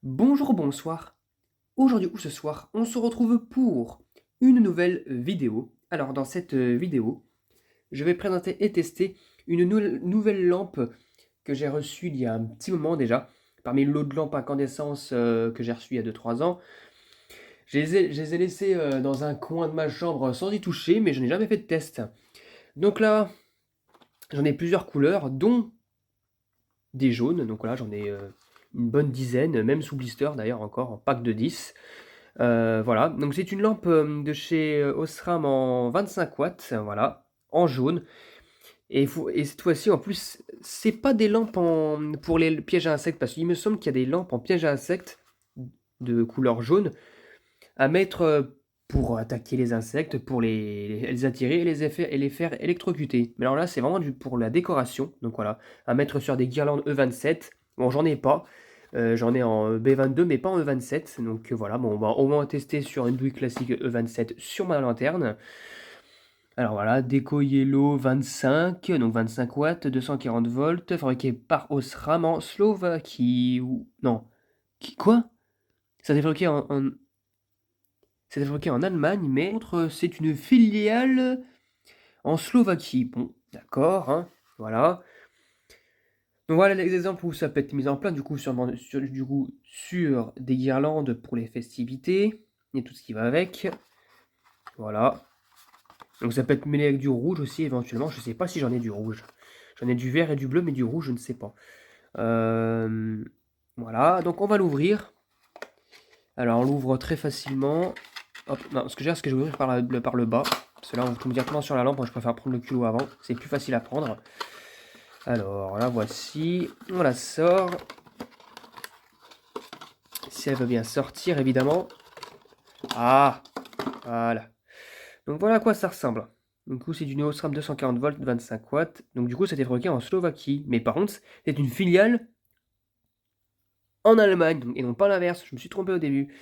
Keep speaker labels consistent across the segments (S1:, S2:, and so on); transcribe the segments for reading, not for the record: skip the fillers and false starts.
S1: Bonjour, bonsoir. Aujourd'hui ou ce soir, on se retrouve pour une nouvelle vidéo. Alors dans cette vidéo, je vais présenter et tester une nouvelle lampe que j'ai reçue il y a un petit moment déjà. Parmi l'autre lampe incandescence que j'ai reçue il y a 2-3 ans. Je les ai laissées dans un coin de ma chambre sans y toucher, mais je n'ai jamais fait de test. Donc là, j'en ai plusieurs couleurs, dont des jaunes. Donc voilà, j'en ai une bonne dizaine, même sous blister d'ailleurs encore, en pack de 10. Voilà, donc c'est une lampe de chez Osram en 25 watts, voilà, en jaune. Et cette fois-ci, en plus, c'est pas des lampes pour les pièges à insectes, parce qu'il me semble qu'il y a des lampes en pièges à insectes de couleur jaune à mettre pour attaquer les insectes, pour les attirer et les faire électrocuter. Mais alors là, c'est vraiment pour la décoration, donc voilà, à mettre sur des guirlandes E27. Bon, j'en ai pas. J'en ai en B22 mais pas en E27, donc voilà, bon, on va au moins tester sur une douille classique E27 sur ma lanterne. Alors voilà, Deco Yellow 25, donc 25 watts, 240 volts, fabriqué par Osram en Slovaquie, ou... non, quoi? Ça s'est fabriqué c'est fabriqué en Allemagne, mais c'est une filiale en Slovaquie. Bon, d'accord, hein, voilà. Donc voilà les exemples où ça peut être mis en place, du coup, sur des guirlandes pour les festivités, et tout ce qui va avec. Voilà. Donc ça peut être mêlé avec du rouge aussi, éventuellement. Je sais pas si j'en ai du rouge. J'en ai du vert et du bleu, mais du rouge, je ne sais pas. Voilà, donc on va l'ouvrir. Alors on l'ouvre très facilement. Hop, non, ce que je vais ouvrir par le bas. Parce que là, on tombe directement sur la lampe. Moi, je préfère prendre le culot avant. C'est plus facile à prendre. Alors, la voici. On la sort. Si elle veut bien sortir, évidemment. Ah, voilà. Donc, voilà à quoi ça ressemble. Du coup, c'est du Neosram 240 volts, 25 watts. Donc, du coup, c'était fabriqué en Slovaquie. Mais par contre, c'est une filiale en Allemagne. Et non pas l'inverse. Je me suis trompé au début.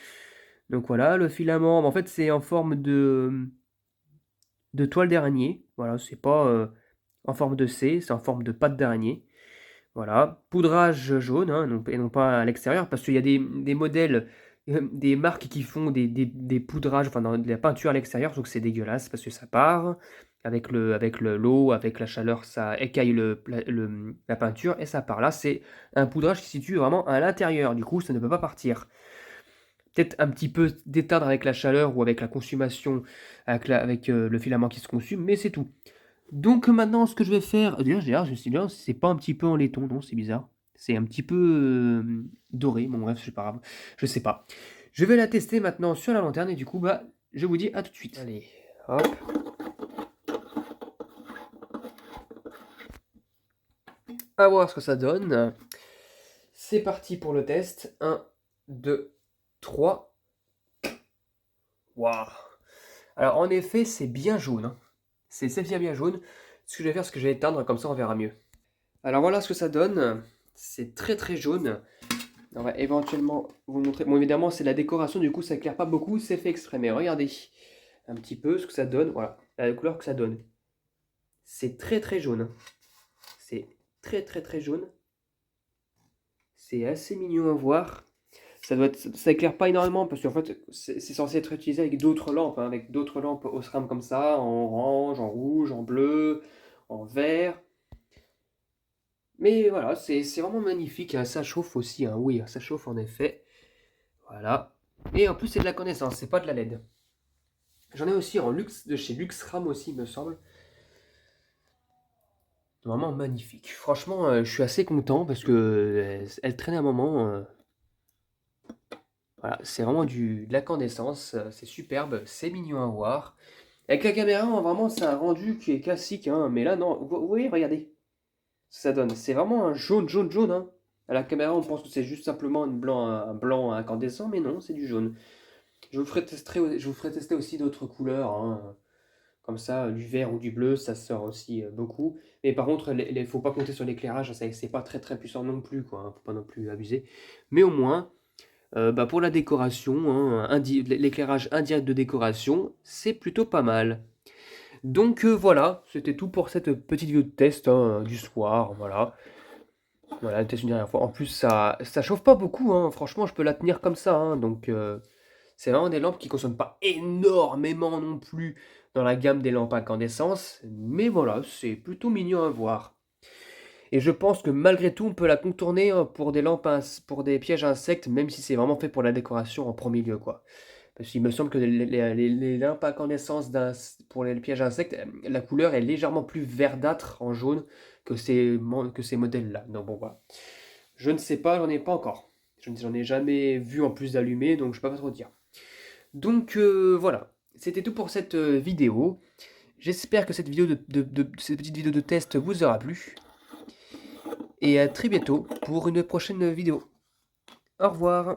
S1: Donc, voilà, le filament. En fait, c'est en forme de toile d'araignée. Voilà, c'est pas en forme de C, c'est en forme de patte d'araignée. Voilà, poudrage jaune, hein, et non pas à l'extérieur, parce qu'il y a des modèles, des marques qui font des poudrages, enfin de la peinture à l'extérieur, donc c'est dégueulasse parce que ça part avec l'eau, avec la chaleur, ça écaille la peinture et ça part. Là, c'est un poudrage qui se situe vraiment à l'intérieur, du coup, ça ne peut pas partir. Peut-être un petit peu d'éteindre avec la chaleur ou avec la consommation, avec le filament qui se consume, mais c'est tout. Donc maintenant, ce que je vais faire, d'ailleurs, je me suis dit, oh, c'est pas un petit peu en laiton, non, c'est bizarre. C'est un petit peu doré, bon bref, c'est pas grave, je sais pas. Je vais la tester maintenant sur la lanterne et du coup, bah, je vous dis à tout de suite. Allez, hop. À voir ce que ça donne. C'est parti pour le test. 1, 2, 3. Waouh. Alors en effet, c'est bien jaune, hein. C'est bien jaune. Ce que je vais faire, c'est que je vais éteindre, comme ça on verra mieux. Alors voilà ce que ça donne. C'est très jaune. On va éventuellement vous montrer. Bon, évidemment, c'est la décoration, du coup, ça éclaire pas beaucoup, c'est fait exprès. Mais regardez un petit peu ce que ça donne. Voilà, la couleur que ça donne. C'est très jaune. C'est très jaune. C'est assez mignon à voir. Ça éclaire pas énormément parce qu'en fait, c'est censé être utilisé avec d'autres lampes, hein, avec d'autres lampes Osram comme ça, en orange, en rouge, en bleu, en vert. Mais voilà, c'est vraiment magnifique, hein. Ça chauffe aussi, hein. Oui, ça chauffe en effet. Voilà. Et en plus, c'est de la connaissance, c'est pas de la LED. J'en ai aussi en luxe, de chez Luxram aussi, il me semble. Vraiment magnifique. Franchement, je suis assez content parce que elle traînait un moment. Voilà, c'est vraiment de la candescence, c'est superbe, c'est mignon à voir. Avec la caméra, vraiment, c'est un rendu qui est classique, hein. Mais là, non, vous voyez, regardez ce que ça donne. C'est vraiment un jaune, hein. À la caméra, on pense que c'est juste simplement un blanc incandescent, mais non, c'est du jaune. Je vous ferai tester aussi d'autres couleurs, hein. Comme ça, du vert ou du bleu, ça sort aussi beaucoup. Mais par contre, il ne faut pas compter sur l'éclairage, c'est pas très puissant non plus, quoi, hein. Faut pas non plus abuser. Mais au moins, bah, pour la décoration, hein, l'éclairage indirect de décoration, c'est plutôt pas mal. Donc voilà, c'était tout pour cette petite vidéo de test, hein, du soir, voilà. Voilà, elle teste une dernière fois. En plus, ça chauffe pas beaucoup, hein. Franchement, je peux la tenir comme ça, hein. Donc, c'est vraiment des lampes qui consomment pas énormément non plus dans la gamme des lampes incandescence. Mais voilà, c'est plutôt mignon à voir. Et je pense que malgré tout, on peut la contourner hein, pour des lampes, pour des pièges à insectes, même si c'est vraiment fait pour la décoration en premier lieu, quoi. Parce qu'il me semble que les lampes à incandescence pour les pièges à insectes, la couleur est légèrement plus verdâtre en jaune que ces modèles-là. Donc bon, voilà. Je ne sais pas, j'en ai pas encore. J'en ai jamais vu en plus d'allumer, donc je peux pas trop dire. Donc voilà, c'était tout pour cette vidéo. J'espère que cette vidéo cette petite vidéo de test vous aura plu. Et à très bientôt pour une prochaine vidéo. Au revoir.